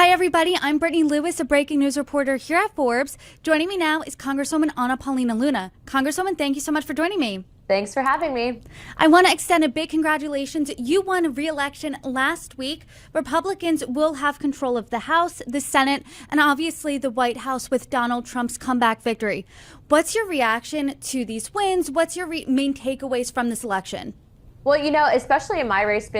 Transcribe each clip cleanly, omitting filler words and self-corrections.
Hi, everybody. I'm Brittany Lewis, a breaking news reporter here at Forbes. Joining me now is Congresswoman Paulina Luna. Congresswoman, thank you so much for joining me. Thanks for having me. I want to extend a big congratulations. You won re-election last week. Republicans will have control of the House, the Senate, and obviously the White House with Donald Trump's comeback victory. What's your reaction to these wins? What's your main takeaways from this election? Well, especially in my race,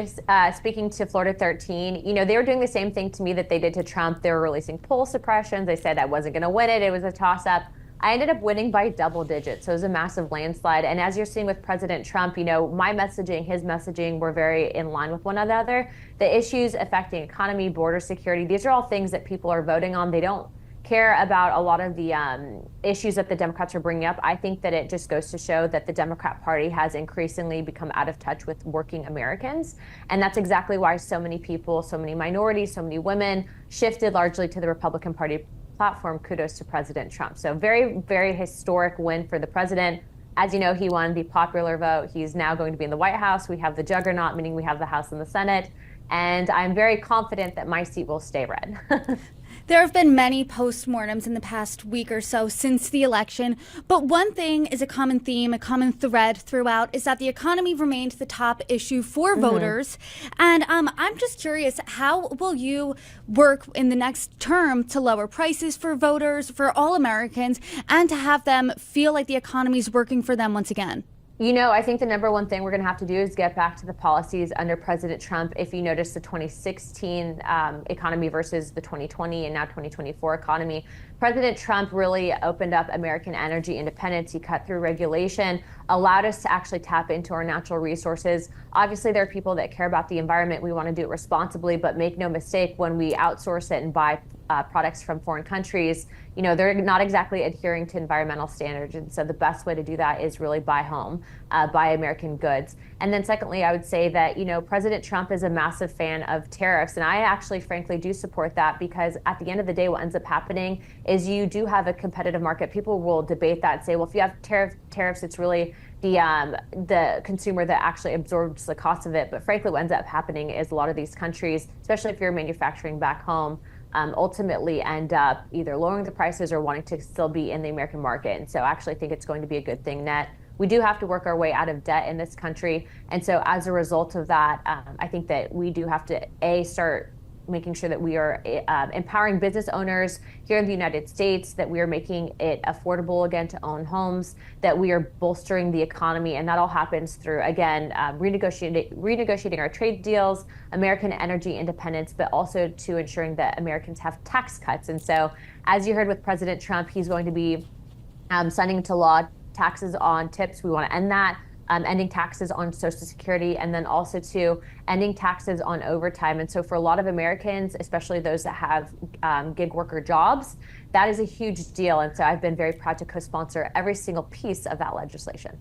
speaking to Florida 13, they were doing the same thing to me that they did to Trump. They were releasing poll suppressions. They said I wasn't going to win it. It was a toss-up. I ended up winning by double digits, so it was a massive landslide. And as you're seeing with President Trump, my messaging, his messaging were very in line with one another. The issues affecting economy, border security, these are all things that people are voting on. They don't care about a lot of the issues that the Democrats are bringing up. I think that it just goes to show that the Democrat Party has increasingly become out of touch with working Americans. And that's exactly why so many people, so many minorities, so many women shifted largely to the Republican Party platform. Kudos to President Trump. So very, very historic win for the president. As you know, he won the popular vote. He's now going to be in the White House. We have the juggernaut, meaning we have the House and the Senate. And I'm very confident that my seat will stay red. There have been many postmortems in the past week or so since the election, but one thing is a common theme, a common thread throughout, is that the economy remained the top issue for voters. And I'm just curious, how will you work in the next term to lower prices for voters, for all Americans, and to have them feel like the economy is working for them once again? I think the number one thing we're going to have to do is get back to the policies under President Trump. If you notice the 2016 economy versus the 2020 and now 2024 economy, President Trump really opened up American energy independence. He cut through regulation, allowed us to actually tap into our natural resources. Obviously, there are people that care about the environment. We want to do it responsibly, but make no mistake, when we outsource it and buy products from foreign countries, they're not exactly adhering to environmental standards. And so the best way to do that is really buy home, buy American goods. And then secondly, I would say that, President Trump is a massive fan of tariffs. And I actually, frankly, do support that, because at the end of the day, what ends up happening is you do have a competitive market. People will debate that and say, well, if you have tariffs, it's really the consumer that actually absorbs the cost of it. But frankly, what ends up happening is a lot of these countries, especially if you're manufacturing back home, ultimately end up either lowering the prices or wanting to still be in the American market. And so I actually think it's going to be a good thing net. We do have to work our way out of debt in this country. And so as a result of that, I think that we do have to, start making sure that we are empowering business owners here in the United States, that we are making it affordable again to own homes, that we are bolstering the economy. And that all happens through, again, renegotiating our trade deals, American energy independence, but also to ensuring that Americans have tax cuts. And so, as you heard with President Trump, he's going to be signing into law taxes on tips. We want to end that. Ending taxes on Social Security, and then also to ending taxes on overtime. And so for a lot of Americans, especially those that have gig worker jobs, that is a huge deal. And so I've been very proud to co-sponsor every single piece of that legislation.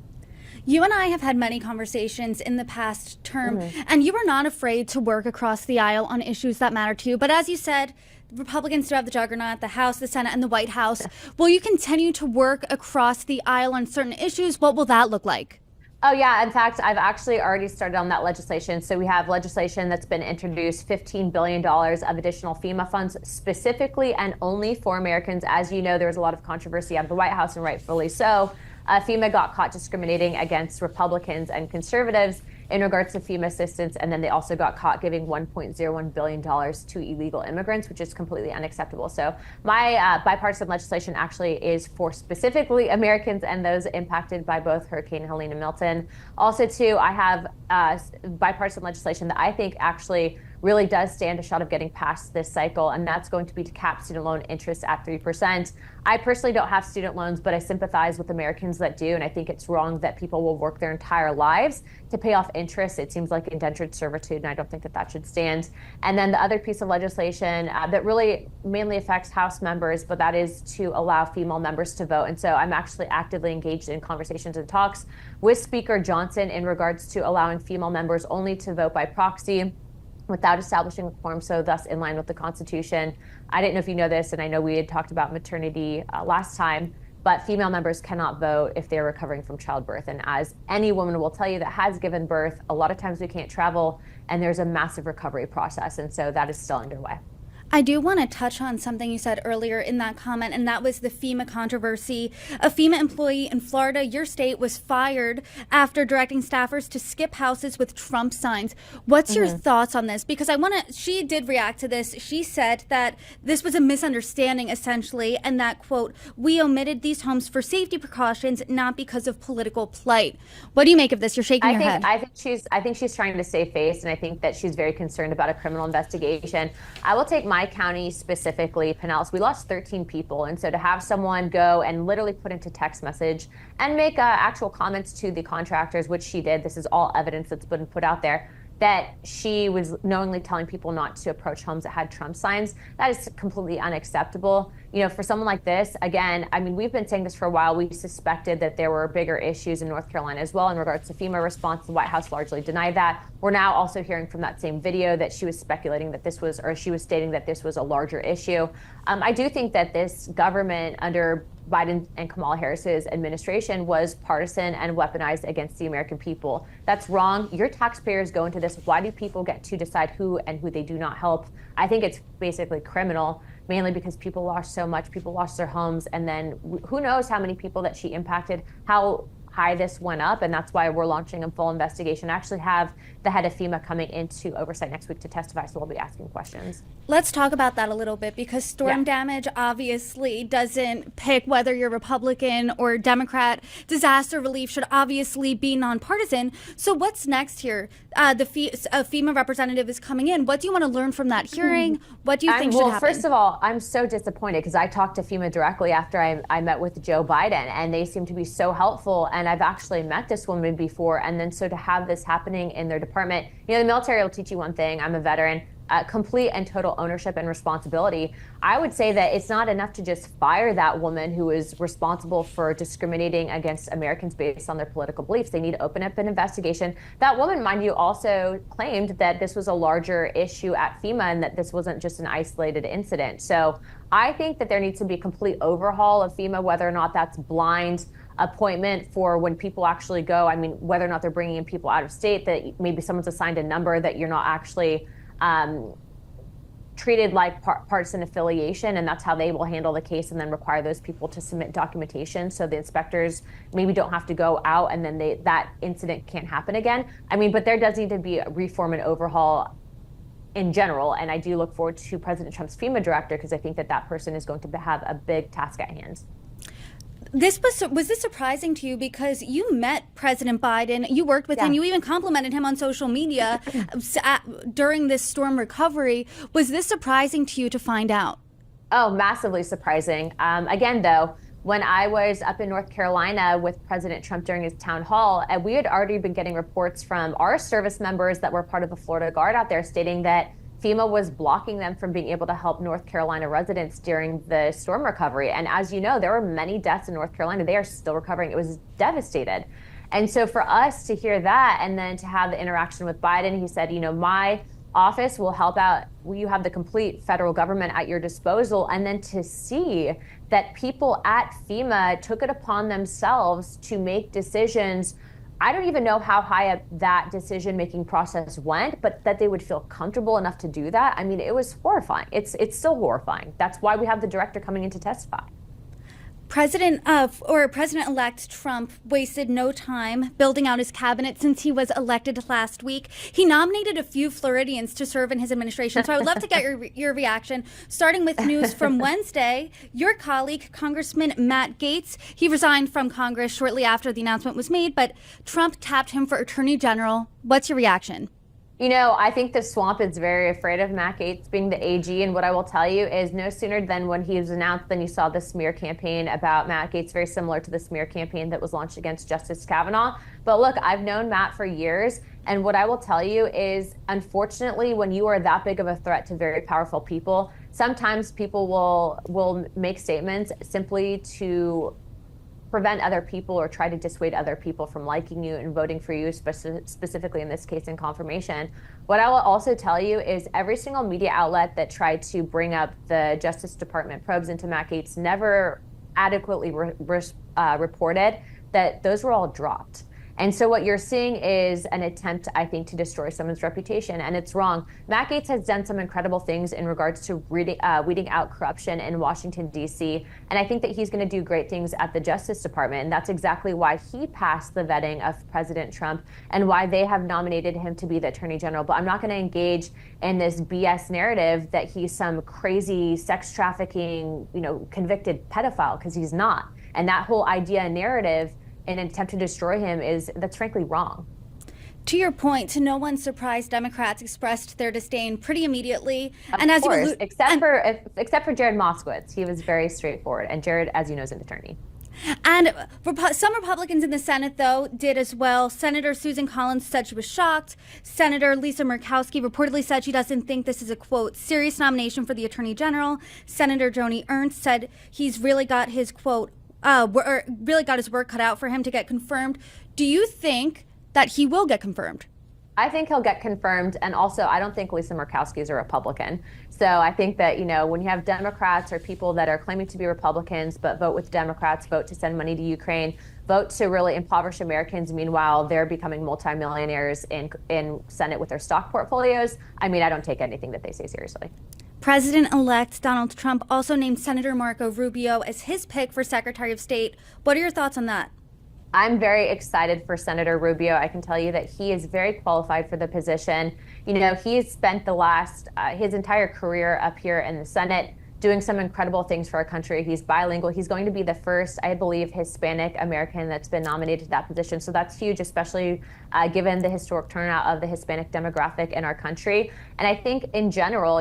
You and I have had many conversations in the past term, and you were not afraid to work across the aisle on issues that matter to you. But as you said, Republicans do have the juggernaut, the House, the Senate, and the White House. Will you continue to work across the aisle on certain issues? What will that look like? Oh, yeah. In fact, I've actually already started on that legislation. So we have legislation that's been introduced, $15 billion of additional FEMA funds specifically and only for Americans. As you know, there was a lot of controversy out of the White House, and rightfully so. FEMA got caught discriminating against Republicans and conservatives in regards to FEMA assistance. And then they also got caught giving $1.01 billion to illegal immigrants, which is completely unacceptable. So my bipartisan legislation actually is for specifically Americans and those impacted by both Hurricane Helene and Milton. Also, too, I have bipartisan legislation that I think actually really does stand a shot of getting past this cycle, and that's going to be to cap student loan interest at 3%. I personally don't have student loans, but I sympathize with Americans that do, and I think it's wrong that people will work their entire lives to pay off interest. It seems like indentured servitude, and I don't think that that should stand. And then the other piece of legislation that really mainly affects House members, but that is to allow female members to vote. And so I'm actually actively engaged in conversations and talks with Speaker Johnson in regards to allowing female members only to vote by proxy without establishing a quorum, so thus in line with the Constitution. I didn't know if you know this, and I know we had talked about maternity last time, but female members cannot vote if they're recovering from childbirth. And as any woman will tell you that has given birth, a lot of times we can't travel, and there's a massive recovery process, and so that is still underway. I do want to touch on something you said earlier in that comment, and that was the FEMA controversy. A FEMA employee in Florida, your state, was fired after directing staffers to skip houses with Trump signs. What's your thoughts on this? Because she did react to this. She said that this was a misunderstanding, essentially, and that, quote, we omitted these homes for safety precautions, not because of political plight. What do you make of this? You're shaking your head. I think she's trying to save face, and I think that she's very concerned about a criminal investigation. I will take my county specifically, Pinellas. We lost 13 people, and so to have someone go and literally put into text message and make actual comments to the contractors, which she did, this is all evidence that's been put out there, that she was knowingly telling people not to approach homes that had Trump signs. That is completely unacceptable. You know, for someone like this, again, I mean, we've been saying this for a while. We suspected that there were bigger issues in North Carolina as well in regards to FEMA response. The White House largely denied that. We're now also hearing from that same video that she was speculating that this was, or she was stating that this was a larger issue. I do think that this government under Biden and Kamala Harris's administration was partisan and weaponized against the American people. That's wrong. Your taxpayers go into this. Why do people get to decide who and who they do not help? I think it's basically criminal, mainly because people lost so much. People lost their homes, and then who knows how many people that she impacted, how high this went up, and that's why we're launching a full investigation. I actually have the head of FEMA coming into oversight next week to testify, so we'll be asking questions. Let's talk about that a little bit, because storm damage obviously doesn't pick whether you're Republican or Democrat. Disaster relief should obviously be nonpartisan. So what's next here? A FEMA representative is coming in. What do you want to learn from that hearing? What do you think should happen? Well, first of all, I'm so disappointed because I talked to FEMA directly after I met with Joe Biden, and they seem to be so helpful. And I've actually met this woman before. And then so to have this happening in their department, you know, the military will teach you one thing. I'm a veteran. Complete and total ownership and responsibility. I would say that it's not enough to just fire that woman who is responsible for discriminating against Americans based on their political beliefs. They need to open up an investigation. That woman, mind you, also claimed that this was a larger issue at FEMA and that this wasn't just an isolated incident. So I think that there needs to be a complete overhaul of FEMA, whether or not that's blind appointment for when people actually go. I mean, whether or not they're bringing in people out of state, that maybe someone's assigned a number that you're not actually treated like partisan affiliation, and that's how they will handle the case and then require those people to submit documentation so the inspectors maybe don't have to go out and then that incident can't happen again. I mean, but there does need to be a reform and overhaul in general, and I do look forward to President Trump's FEMA director because I think that person is going to have a big task at hand. Was this surprising to you, because you met President Biden, you worked with him, you even complimented him on social media during this storm recovery. Was this surprising to you to find out? Oh, massively surprising. Again, though, when I was up in North Carolina with President Trump during his town hall, we had already been getting reports from our service members that were part of the Florida Guard out there stating that FEMA was blocking them from being able to help North Carolina residents during the storm recovery. And as you know, there were many deaths in North Carolina. They are still recovering. It was devastated. And so for us to hear that and then to have the interaction with Biden, he said, you know, my office will help out. You have the complete federal government at your disposal. And then to see that people at FEMA took it upon themselves to make decisions. I don't even know how high up that decision-making process went, but that they would feel comfortable enough to do that. I mean, it was horrifying. It's still horrifying. That's why we have the director coming in to testify. President-elect Trump wasted no time building out his cabinet since he was elected last week. He nominated a few Floridians to serve in his administration. So I would love to get your reaction, starting with news from Wednesday. Your colleague, Congressman Matt Gaetz, he resigned from Congress shortly after the announcement was made, but Trump tapped him for Attorney General. What's your reaction? You know, I think the swamp is very afraid of Matt Gaetz being the AG. And what I will tell you is no sooner than when he was announced, then you saw the smear campaign about Matt Gaetz, very similar to the smear campaign that was launched against Justice Kavanaugh. But look, I've known Matt for years. And what I will tell you is, unfortunately, when you are that big of a threat to very powerful people, sometimes people will make statements simply to prevent other people or try to dissuade other people from liking you and voting for you, specifically in this case in confirmation. What I will also tell you is every single media outlet that tried to bring up the Justice Department probes into Matt Gaetz never adequately reported that those were all dropped. And so what you're seeing is an attempt, I think, to destroy someone's reputation, and it's wrong. Matt Gaetz has done some incredible things in regards to weeding out corruption in Washington, D.C., and I think that he's going to do great things at the Justice Department, and that's exactly why he passed the vetting of President Trump and why they have nominated him to be the Attorney General. But I'm not going to engage in this BS narrative that he's some crazy sex trafficking, convicted pedophile, because he's not. And that whole idea and narrative in an attempt to destroy him that's frankly wrong. To your point, to no one's surprise, Democrats expressed their disdain pretty immediately. Of course, except for Jared Moskowitz. He was very straightforward. And Jared, as you know, is an attorney. And some Republicans in the Senate, though, did as well. Senator Susan Collins said she was shocked. Senator Lisa Murkowski reportedly said she doesn't think this is a, quote, serious nomination for the Attorney General. Senator Joni Ernst said he's really got his, quote, really got his work cut out for him to get confirmed. Do you think that he will get confirmed? I think he'll get confirmed. And also, I don't think Lisa Murkowski is a Republican. So I think that, when you have Democrats or people that are claiming to be Republicans but vote with Democrats, vote to send money to Ukraine, vote to really impoverish Americans, meanwhile they're becoming multimillionaires in Senate with their stock portfolios, I don't take anything that they say seriously. President-elect Donald Trump also named Senator Marco Rubio as his pick for Secretary of State. What are your thoughts on that? I'm very excited for Senator Rubio. I can tell you that he is very qualified for the position. He's spent his entire career up here in the Senate doing some incredible things for our country. He's bilingual. He's going to be the first, I believe, Hispanic American that's been nominated to that position. So that's huge, especially given the historic turnout of the Hispanic demographic in our country. And I think in general,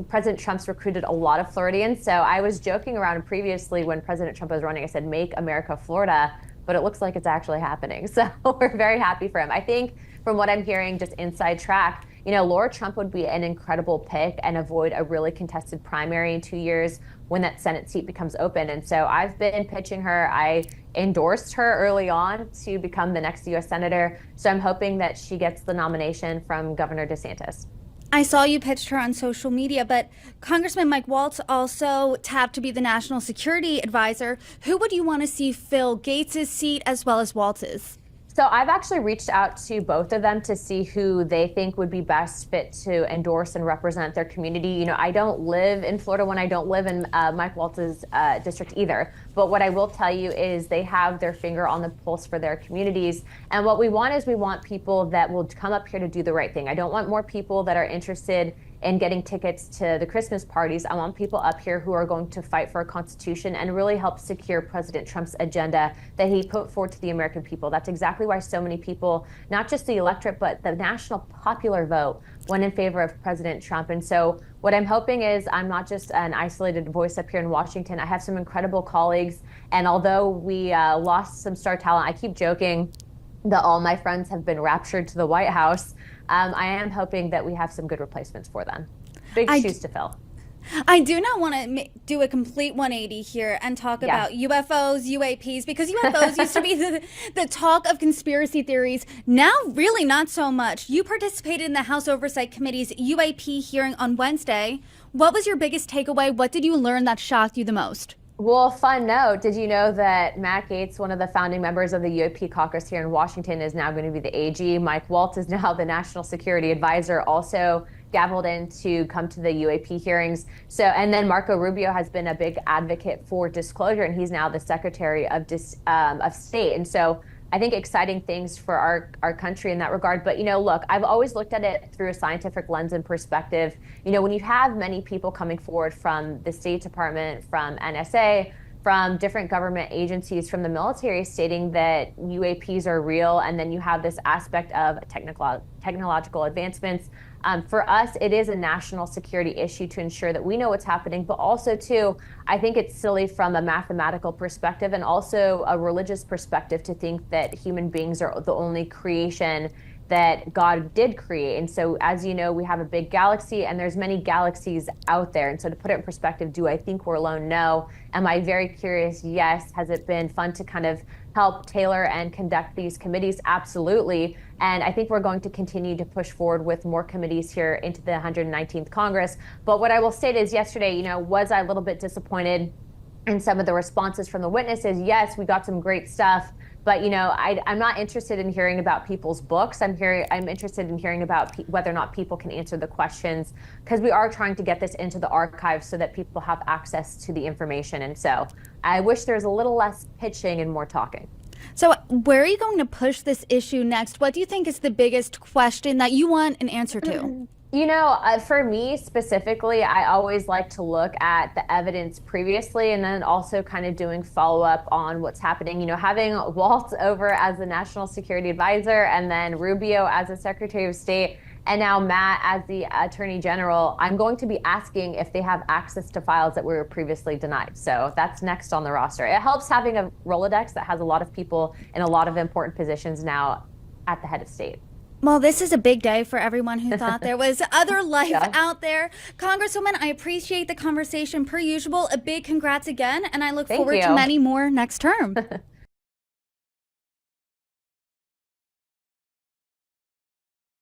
President Trump's recruited a lot of Floridians. So I was joking around previously when President Trump was running, I said, make America Florida, but it looks like it's actually happening. So we're very happy for him. I think from what I'm hearing, just inside track, Laura Trump would be an incredible pick and avoid a really contested primary in 2 years when that Senate seat becomes open. And so I've been pitching her. I endorsed her early on to become the next U.S. Senator. So I'm hoping that she gets the nomination from Governor DeSantis. I saw you pitched her on social media, but Congressman Mike Waltz also tapped to be the national security advisor. Who would you want to see fill Gaetz's seat as well as Waltz's? So I've actually reached out to both of them to see who they think would be best fit to endorse and represent their community. I don't live in Florida when I don't live in Mike Waltz's district either. But what I will tell you is they have their finger on the pulse for their communities. And what we want people that will come up here to do the right thing. I don't want more people that are interested in getting tickets to the Christmas parties. I want people up here who are going to fight for a constitution and really help secure President Trump's agenda that he put forward to the American people. That's exactly why so many people, not just the electorate, but the national popular vote, went in favor of President Trump. And so what I'm hoping is I'm not just an isolated voice up here in Washington. I have some incredible colleagues. And although we lost some star talent, I keep joking that all my friends have been raptured to the White House. I am hoping that we have some good replacements for them. Big shoes to fill. I do not want to do a complete 180 here and talk about UFOs, UAPs, because UFOs used to be the talk of conspiracy theories. Now, really not so much. You participated in the House Oversight Committee's UAP hearing on Wednesday. What was your biggest takeaway? What did you learn that shocked you the most? Well, fun note, did you know that Matt Gaetz, one of the founding members of the UAP caucus here in Washington, is now going to be the AG? Mike Waltz is now the National Security Advisor, also gavelled in to come to the UAP hearings. So, and then Marco Rubio has been a big advocate for disclosure, and he's now the Secretary of State. And so I think exciting things for our country in that regard. But, look, I've always looked at it through a scientific lens and perspective. When you have many people coming forward from the State Department, from NSA, from different government agencies, from the military, stating that UAPs are real, and then you have this aspect of technological advancements. For us, it is a national security issue to ensure that we know what's happening, but also, too, I think it's silly from a mathematical perspective and also a religious perspective to think that human beings are the only creation that God did create. And so, as you know, we have a big galaxy and there's many galaxies out there. And so to put it in perspective, do I think we're alone? No. Am I very curious? Yes. Has it been fun to kind of help tailor and conduct these committees? Absolutely. And I think we're going to continue to push forward with more committees here into the 119th Congress. But what I will state is yesterday, was I a little bit disappointed in some of the responses from the witnesses? Yes, we got some great stuff. But I'm not interested in hearing about people's books. I'm interested in hearing about whether or not people can answer the questions, because we are trying to get this into the archives so that people have access to the information. And so I wish there was a little less pitching and more talking. So where are you going to push this issue next? What do you think is the biggest question that you want an answer to? For me specifically, I always like to look at the evidence previously and then also kind of doing follow-up on what's happening. Having Walt over as the National Security Advisor and then Rubio as the Secretary of State and now Matt as the Attorney General, I'm going to be asking if they have access to files that were previously denied. So that's next on the roster. It helps having a Rolodex that has a lot of people in a lot of important positions now at the head of state. Well, this is a big day for everyone who thought there was other life out there. Congresswoman, I appreciate the conversation per usual. A big congrats again, and I look forward to many more next term.